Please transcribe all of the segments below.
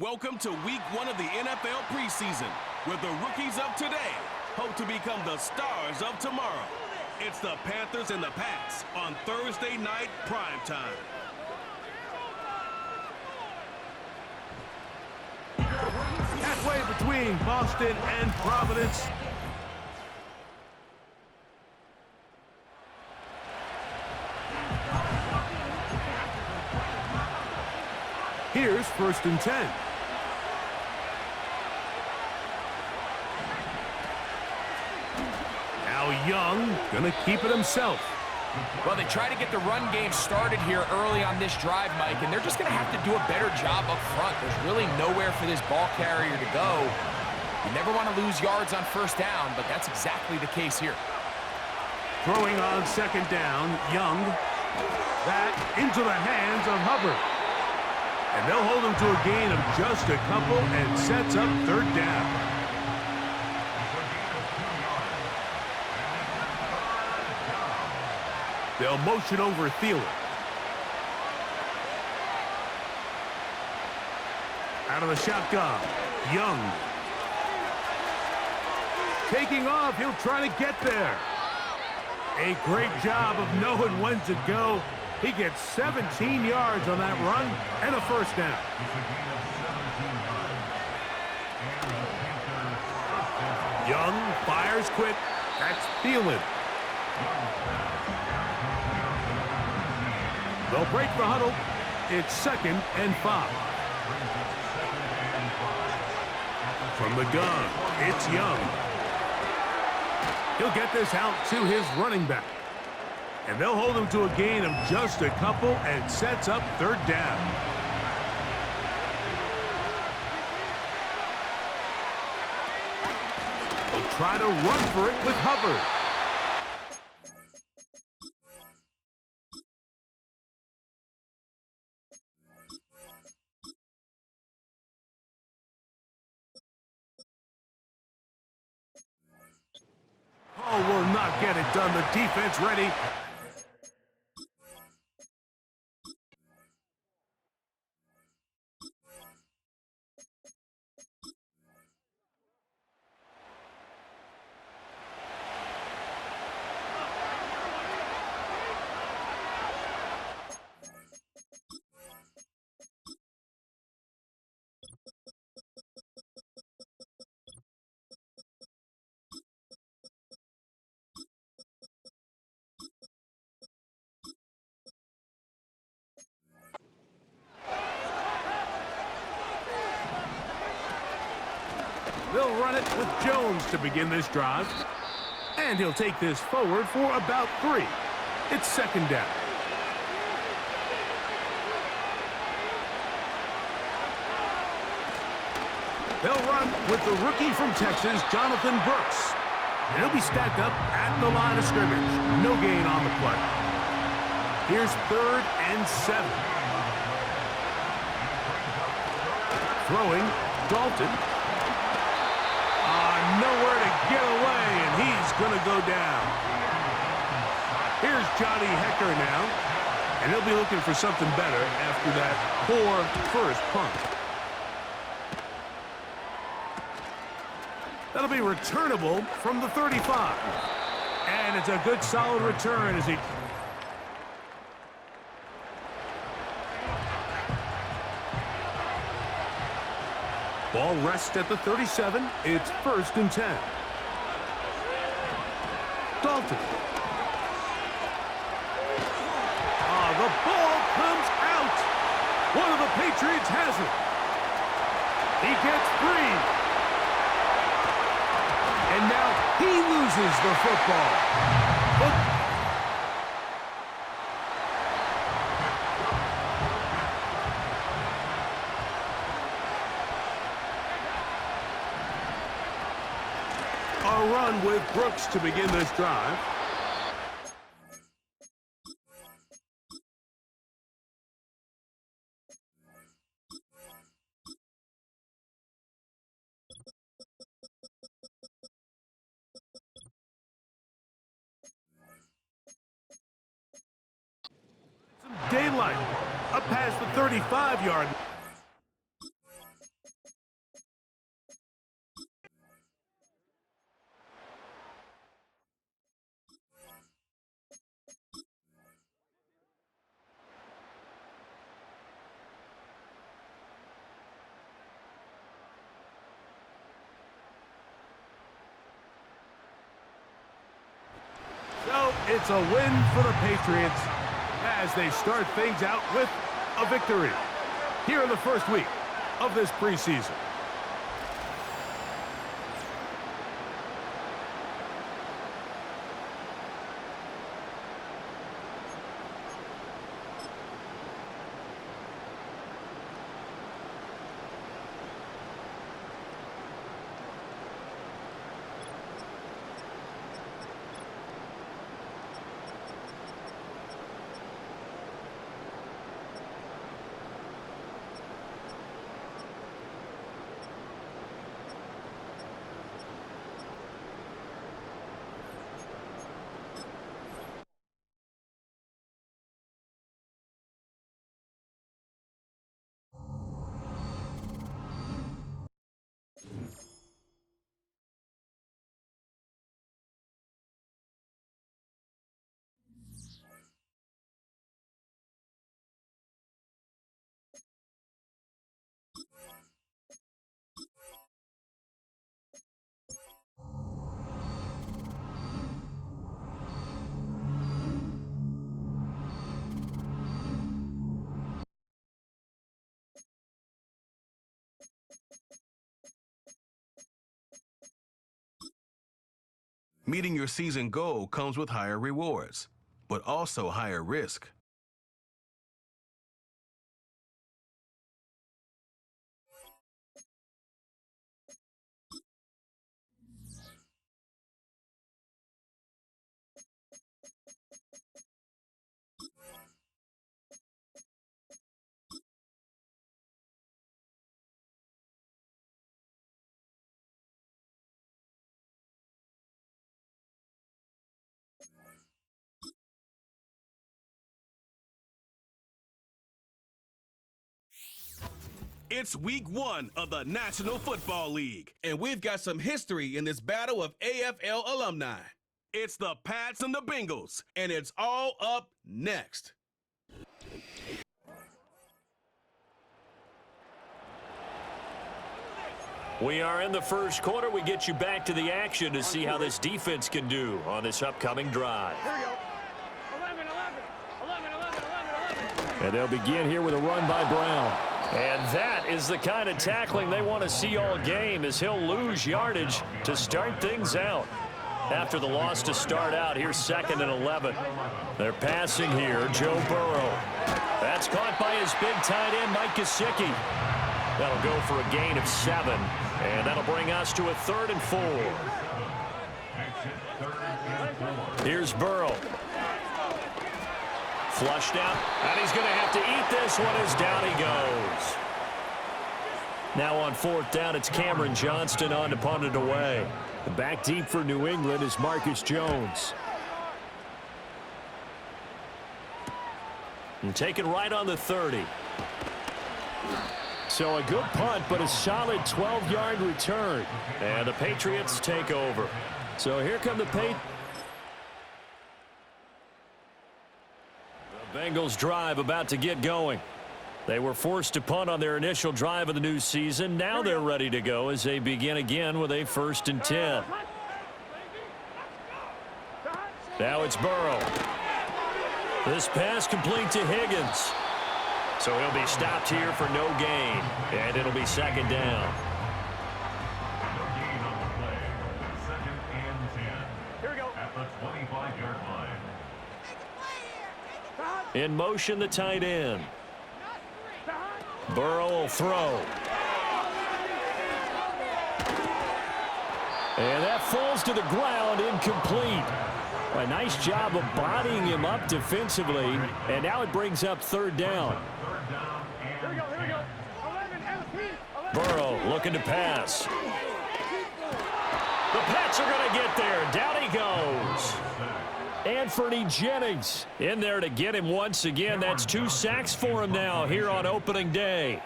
Welcome to week 1 of the NFL preseason, where the rookies of today hope to become the stars of tomorrow. It's the Panthers and the Pats on Thursday night primetime. Halfway between Boston and Providence. Here's 1st and 10. Now Young gonna keep it himself. Well, they try to get the run game started here early on this drive, Mike, and they're just going to have to do a better job up front. There's really nowhere for this ball carrier to go. You never want to lose yards on 1st down, but that's exactly the case here. Throwing on 2nd down, Young. That into the hands of Hubbard. And they'll hold him to a gain of just a couple and sets up 3rd down. They'll motion over Thielen. Out of the shotgun, Young. Taking off, he'll try to get there. A great job of knowing when to go. He gets 17 yards on that run and a 1st down. Young fires quick. That's Thielen. They'll break the huddle. It's 2nd and 5. From the gun, it's Young. He'll get this out to his running back. And they'll hold him to a gain of just a couple and sets up 3rd down. They'll try to run for it with Hubbard. Oh, will not get it done. The defense ready. They'll run it with Jones to begin this drive. And he'll take this forward for about 3. It's 2nd down. They'll run with the rookie from Texas, Jonathan Brooks. And he'll be stacked up at the line of scrimmage. No gain on the play. Here's 3rd and 7. Throwing, Dalton. Nowhere to get away, and he's going to go down. Here's Johnny Hecker now, and he'll be looking for something better after that poor 1st punt. That'll be returnable from the 35. And it's a good solid return as he... Ball rests at the 37. It's 1st and 10. Dalton. The ball comes out. One of the Patriots has it. He gets free. And now he loses the football. A run with Brooks to begin this drive. Some daylight up past the 35-yard line. So it's a win for the Patriots as they start things out with a victory here in the first week of this preseason. Meeting your season goal comes with higher rewards, but also higher risk. It's week 1 of the National Football League, and we've got some history in this battle of AFL alumni. It's the Pats and the Bengals, and it's all up next. We are in the first quarter. We get you back to the action to see how this defense can do on this upcoming drive. Here we go. 11, 11, 11, 11, 11, 11. And they'll begin here with a run by Brown. And that is the kind of tackling they want to see all game, as he'll lose yardage to start things out. After the loss to start out, here's 2nd and 11. They're passing here, Joe Burrow. That's caught by his big tight end, Mike Gesicki. That'll go for a gain of 7, and that'll bring us to a 3rd and 4. Here's Burrow. Flushed out, and he's going to have to eat this one as down he goes. Now on 4th down, it's Cameron Johnston on to punt it away. Back deep for New England is Marcus Jones. And taken right on the 30. So a good punt, but a solid 12-yard return. And the Patriots take over. So here come the Patriots. The Bengals drive about to get going. They were forced to punt on their initial drive of the new season. Now they're ready to go as they begin again with a 1st and 10. Now it's Burrow. This pass complete to Higgins. So he'll be stopped here for no gain, and it'll be 2nd down. Here we go. At the 25-yard line. In motion, the tight end. Burrow will throw. And that falls to the ground, incomplete. A nice job of bodying him up defensively, and now it brings up 3rd down. Here we go. Here we go. 11 LP. Burrow looking to pass. The Pats are going to get there. Down he goes. Anthony Jennings in there to get him once again. That's 2 sacks for him now here on opening day.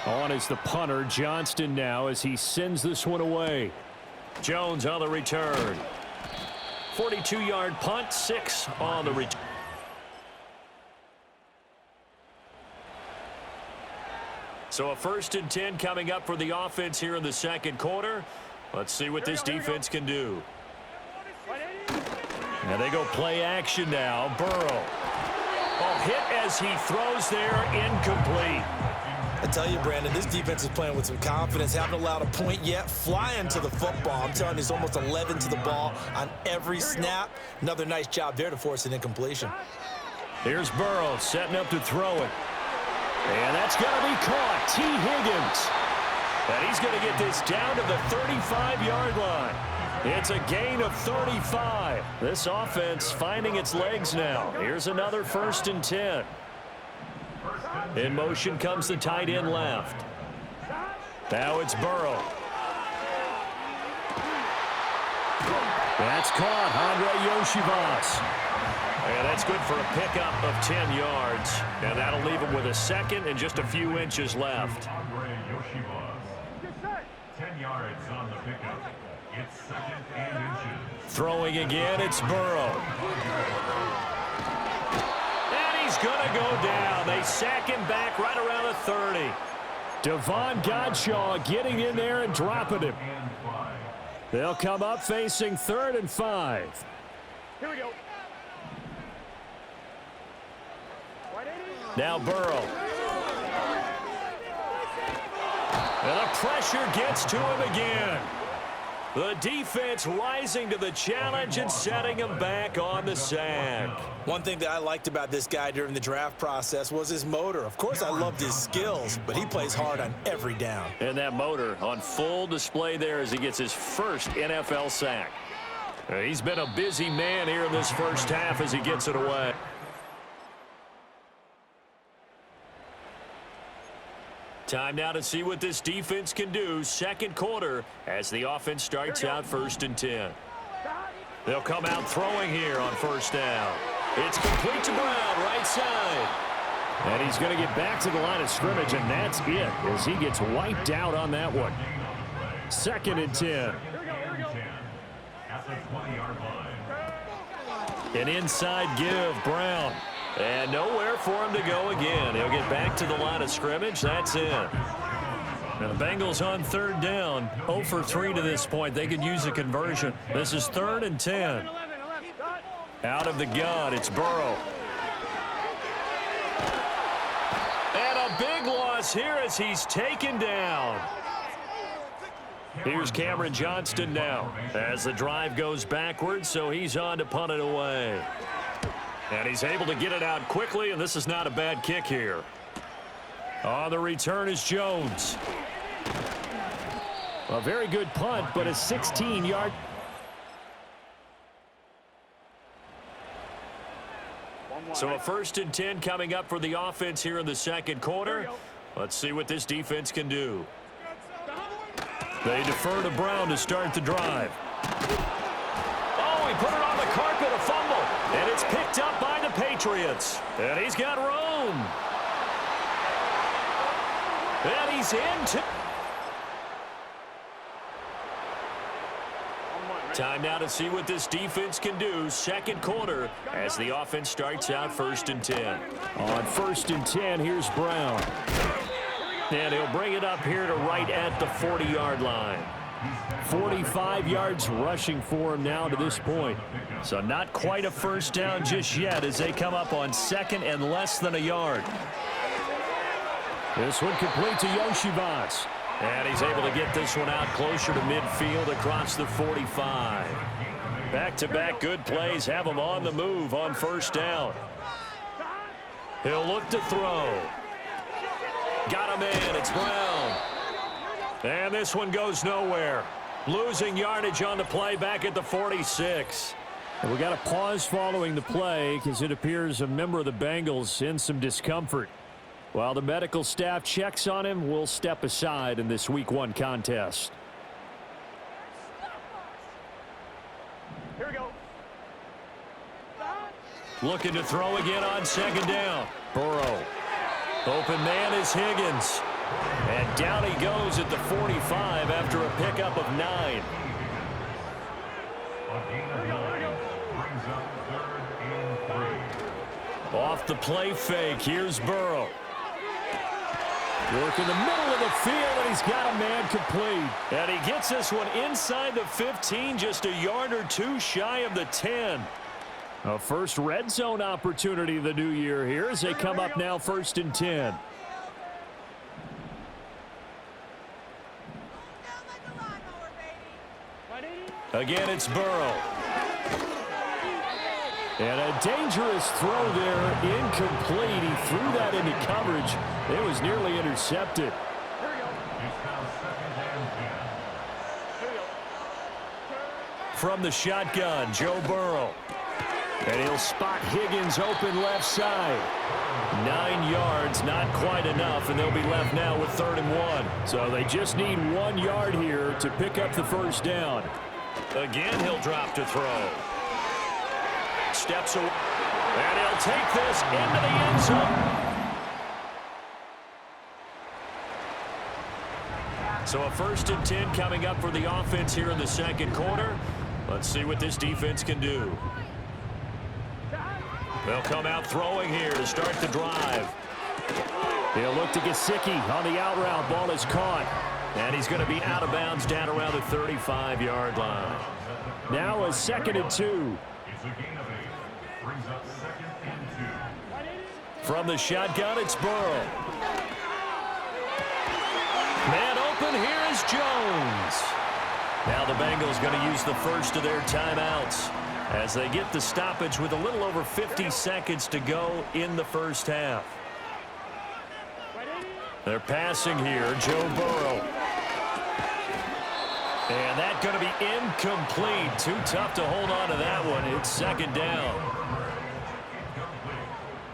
On is the punter, Johnston, now as he sends this one away. Jones on the return. 42-yard punt, 6 on the return. So a 1st and 10 coming up for the offense here in the 2nd quarter. Let's see what this defense can do. 180. And they go play action now. Burrow. Oh, hit as he throws there, incomplete. I tell you, Brandon, this defense is playing with some confidence. Haven't allowed a point yet. Flying to the football. I'm telling you, it's almost 11 to the ball on every snap. Another nice job there to force an incompletion. Here's Burrow setting up to throw it. And that's going to be caught. T. Higgins. And he's going to get this down to the 35-yard line. It's a gain of 35. This offense finding its legs now. Here's another 1st and 10. In motion comes the tight end left. Now it's Burrow. That's caught. Andre Yoshivas. And that's good for a pickup of 10 yards. And that'll leave him with a second and just a few inches left. 10 yards on the pickup. It's 2nd and inches. Throwing again, it's Burrow. And he's going to go down. They sack him back right around the 30. Devon Godshaw getting in there and dropping him. They'll come up facing 3rd and 5. Here we go. Now Burrow. And the pressure gets to him again. The defense rising to the challenge and setting him back on the sack. One thing that I liked about this guy during the draft process was his motor. Of course, I loved his skills, but he plays hard on every down. And that motor on full display there as he gets his first NFL sack. He's been a busy man here in this first half as he gets it away. Time now to see what this defense can do. 2nd quarter as the offense starts out 1st and 10. They'll come out throwing here on 1st down. It's complete to Brown, right side. And he's going to get back to the line of scrimmage, and that's it as he gets wiped out on that one. 2nd and 10. At the 20-yard line. An inside give, Brown. And nowhere for him to go again. He'll get back to the line of scrimmage. That's it. Now the Bengals on 3rd down. 0 for 3 to this point. They could use a conversion. This is 3rd and 10. Out of the gun, it's Burrow. And a big loss here as he's taken down. Here's Cameron Johnston now as the drive goes backwards, so he's on to punt it away. And he's able to get it out quickly, and this is not a bad kick here. On the return is Jones. A very good punt, but a 16-yard. So a 1st and 10 coming up for the offense here in the 2nd quarter. Let's see what this defense can do. They defer to Brown to start the drive. Oh, he put it on the carpet, a fumble. And it's picked up by the Patriots. And he's got room. And he's into. Time now to see what this defense can do. 2nd quarter as the offense starts out 1st and 10. On 1st and 10, here's Brown. And he'll bring it up here to right at the 40-yard line. 45 yards rushing for him now to this point. So not quite a 1st down just yet as they come up on 2nd and less than a yard. This one complete to Yoshivas. And he's able to get this one out closer to midfield across the 45. Back-to-back good plays have him on the move on 1st down. He'll look to throw. Got him in. It's Brown. And this one goes nowhere. Losing yardage on the play back at the 46. And we got a pause following the play because it appears a member of the Bengals in some discomfort. While the medical staff checks on him, we'll step aside in this Week 1 contest. Here we go. Looking to throw again on 2nd down. Burrow. Open man is Higgins. And down he goes at the 45 after a pickup of 9. Brings up 3rd and 3. Off the play fake, here's Burrow. Work in the middle of the field, and he's got a man complete. And he gets this one inside the 15, just a yard or two shy of the 10. A first red zone opportunity of the new year here as they come up now 1st and 10. Again, it's Burrow. And a dangerous throw there, incomplete. He threw that into coverage. It was nearly intercepted. From the shotgun, Joe Burrow. And he'll spot Higgins open left side. 9 yards, not quite enough, and they'll be left now with 3rd and 1. So they just need 1 yard here to pick up the first down. Again, he'll drop to throw. Steps away, and he'll take this into the end zone. So a 1st and 10 coming up for the offense here in the 2nd quarter. Let's see what this defense can do. They'll come out throwing here to start the drive. He'll look to Gesicki on the out route. Ball is caught. And he's going to be out of bounds down around the 35-yard line. Now a 2nd and 2. It's a gain of 8. Brings up 2nd and 2. From the shotgun, it's Burrow. Man open, here is Jones. Now the Bengals going to use the first of their timeouts as they get the stoppage with a little over 50 seconds to go in the first half. They're passing here, Joe Burrow. And that's going to be incomplete. Too tough to hold on to that one. It's 2nd down.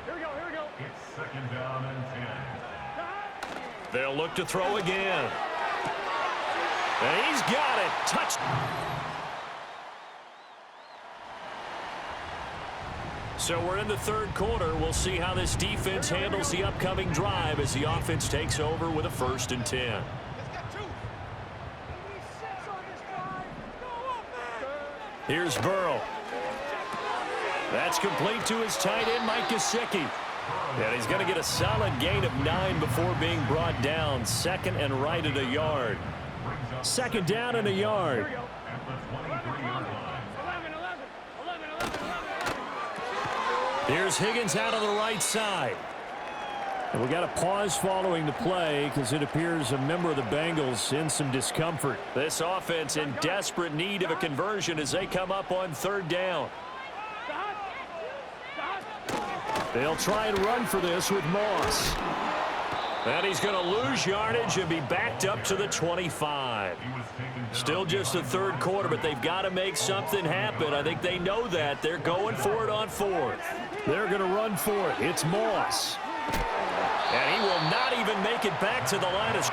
Here we go. It's 2nd down and 10. They'll look to throw again. And he's got it. Touchdown. So we're in the 3rd quarter. We'll see how this defense handles the upcoming drive as the offense takes over with a 1st and 10. Here's Burrow. That's complete to his tight end, Mike Gesicki. And he's going to get a solid gain of 9 before being brought down. 2nd and right at a yard. 2nd down and a yard. Here's Higgins out on the right side. And we got a pause following the play because it appears a member of the Bengals in some discomfort. This offense in desperate need of a conversion as they come up on 3rd down. They'll try and run for this with Moss. And he's going to lose yardage and be backed up to the 25. Still just the 3rd quarter, but they've got to make something happen. I think they know that. They're going for it on 4th. They're going to run for it. It's Moss. And he will not even make it back to the line of...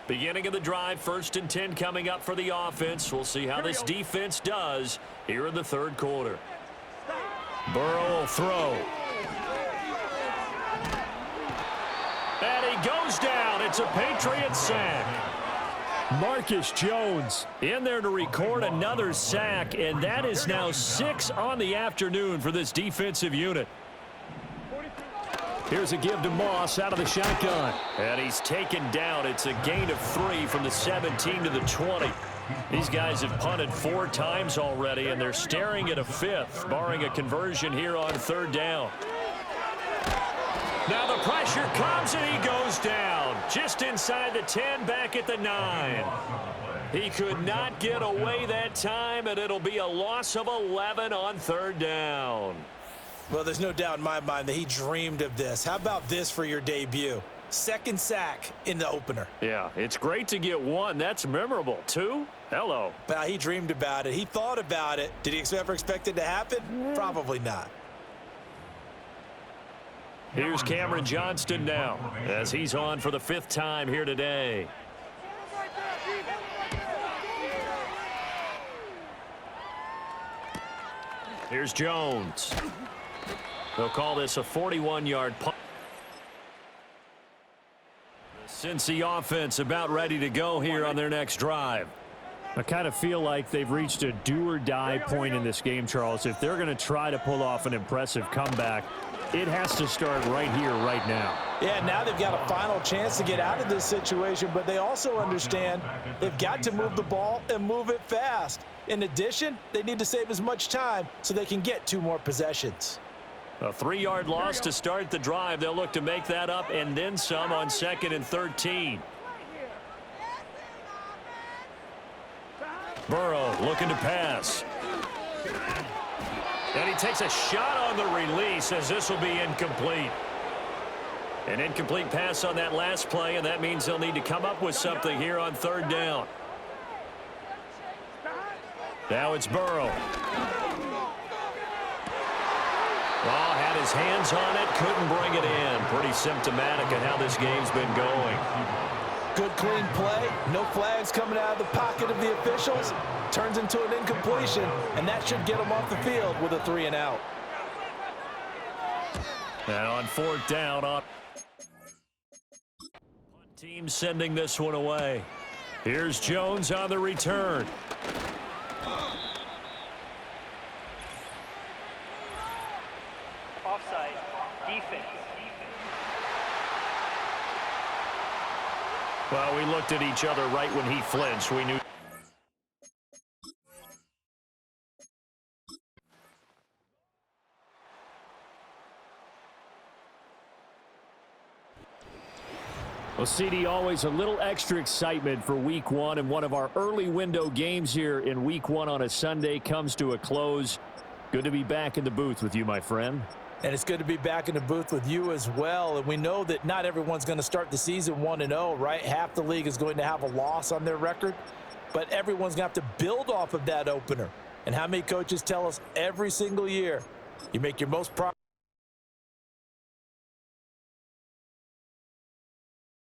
Beginning of the drive, 1st and 10 coming up for the offense. We'll see how this defense does here in the 3rd quarter. Burrow will throw. And he goes down. It's a Patriot sack. Marcus Jones in there to record another sack, and that is now 6 on the afternoon for this defensive unit. Here's a give to Moss out of the shotgun. And he's taken down. It's a gain of 3 from the 17 to the 20. These guys have punted 4 times already, and they're staring at a 5th, barring a conversion here on 3rd down. Now the pressure comes, and he goes down. Just inside the 10, back at the 9. He could not get away that time, and it'll be a loss of 11 on 3rd down. Well, there's no doubt in my mind that he dreamed of this. How about this for your debut? 2nd sack in the opener. Yeah, it's great to get 1. That's memorable. 2? Hello. But he dreamed about it. He thought about it. Did he ever expect it to happen? Probably not. Here's Cameron Johnston now as he's on for the 5th time here today. Here's Jones. They'll call this a 41-yard punt. Since the offense about ready to go here on their next drive. I kind of feel like they've reached a do-or-die point in this game, Charles. If they're going to try to pull off an impressive comeback, It has to start right here, right now. Yeah, now they've got a final chance to get out of this situation, but they also understand they've got to move the ball and move it fast. In addition, they need to save as much time so they can get 2 more possessions. A 3-yard loss to start the drive. They'll look to make that up and then some on 2nd and 13. Burrow looking to pass. And he takes a shot on the release as this will be incomplete. An incomplete pass on that last play, and that means they'll need to come up with something here on 3rd down. Now it's Burrow. Oh, had his hands on it, couldn't bring it in. Pretty symptomatic of how this game's been going. Good clean play, no flags coming out of the pocket of the officials. Turns into an incompletion, and that should get them off the field with a 3 and out. And on 4th down, team sending this one away. Here's Jones on the return. Offside. Defense. Well, we looked at each other right when he flinched. We knew. Well, CD, always a little extra excitement for Week 1, and one of our early window games here in Week 1 on a Sunday comes to a close. Good to be back in the booth with you, my friend. And it's good to be back in the booth with you as well. And we know that not everyone's going to start the season 1-0, right? Half the league is going to have a loss on their record. But everyone's going to have to build off of that opener. And how many coaches tell us every single year, you make your most progress